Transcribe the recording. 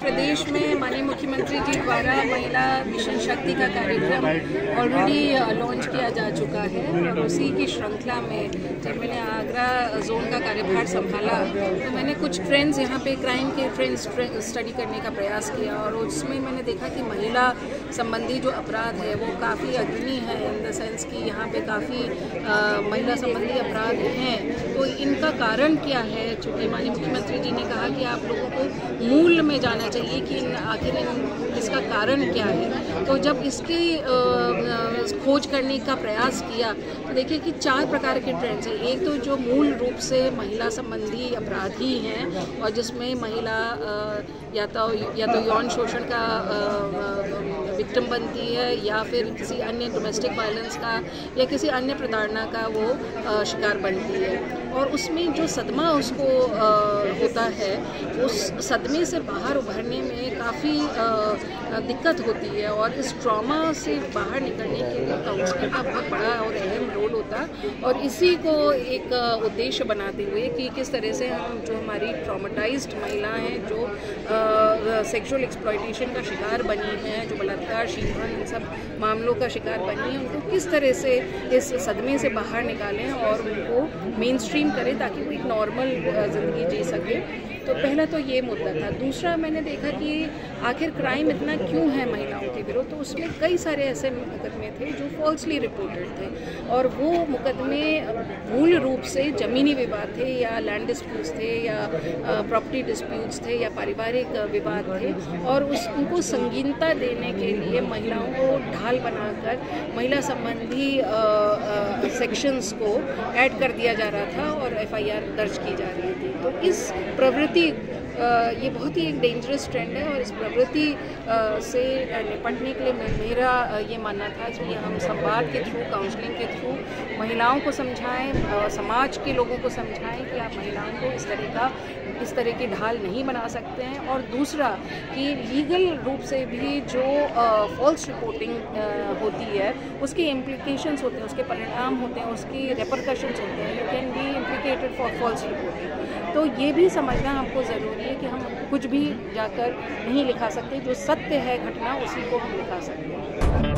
प्रदेश में माननीय मुख्यमंत्री जी द्वारा महिला मिशन शक्ति का कार्यक्रम ऑलरेडी लॉन्च किया जा चुका है और उसी की श्रृंखला में जब मैंने आगरा जोन का कार्यभार संभाला तो मैंने कुछ ट्रेंड्स यहाँ पे क्राइम के ट्रेंड्स स्टडी करने का प्रयास किया और उसमें मैंने देखा कि महिला संबंधी जो अपराध है वो काफ़ी अग्रणी है इन द सेंस कि यहाँ पे काफ़ी महिला संबंधी अपराध हैं। तो इनका कारण क्या है? चूँकि माननीय मुख्यमंत्री जी ने कहा कि आप लोगों को मूल में जाना चाहिए कि आखिर इसका कारण क्या है। तो जब इसकी खोज करने का प्रयास किया तो देखिए कि 4 प्रकार के ट्रेंड्स हैं। एक तो जो मूल रूप से महिला संबंधी अपराधी हैं और जिसमें महिला या तो यौन शोषण का विक्टिम बनती है या फिर किसी अन्य डोमेस्टिक वायलेंस का या किसी अन्य प्रताड़ना का वो शिकार बनती है और उसमें जो सदमा उसको होता है उस सदमे से बाहर उभरने में काफ़ी दिक्कत होती है और इस ट्रॉमा से बाहर निकलने के लिए काउंसलिंग का बहुत बड़ा और अहम रोल होता है और इसी को एक उद्देश्य बनाते हुए कि किस तरह से हम जो हमारी ट्रॉमेटाइज्ड महिलाएं हैं जो सेक्सुअल एक्सप्लॉयटेशन का शिकार बनी हैं, जो बलात्कार, शीघ्रन इन सब मामलों का शिकार बनी है, उनको किस तरह से इस सदमे से बाहर निकालें और उनको मेन स्ट्रीम करें ताकि वो एक नॉर्मल ज़िंदगी जी सके। तो पहला तो ये मुद्दा था। दूसरा मैंने देखा कि आखिर क्राइम इतना क्यों है महिलाओं के विरुद्ध, तो उसमें कई सारे ऐसे मुकदमे थे जो फॉल्सली रिपोर्टेड थे और वो मुकदमे मूल रूप से ज़मीनी विवाद थे या लैंड डिस्प्यूट्स थे या प्रॉपर्टी डिस्प्यूट्स थे या पारिवारिक विवाद थे और उनको संगीनता देने के लिए महिलाओं को ढाल बनाकर महिला संबंधी सेक्शंस को ऐड कर दिया जा रहा था और FIR दर्ज की जा रही थी। तो इस प्रवृत्ति ये बहुत ही एक डेंजरस ट्रेंड है और इस प्रवृत्ति से निपटने के लिए मेरा ये मानना था कि हम संवाद के थ्रू, काउंसलिंग के थ्रू महिलाओं को समझाएं, समाज के लोगों को समझाएं कि आप महिलाओं को इस तरह की ढाल नहीं बना सकते हैं। और दूसरा कि लीगल रूप से भी जो फॉल्स रिपोर्टिंग होती है उसके इम्प्लीकेशंस होते हैं, उसके परिणाम होते हैं, उसकी रेपरकशंस होते हैं। You can be implicated for false reporting. तो ये भी समझना हमको ज़रूरी है कि हम कुछ भी जाकर नहीं लिखा सकते, जो सत्य है घटना उसी को हम लिखा सकते हैं।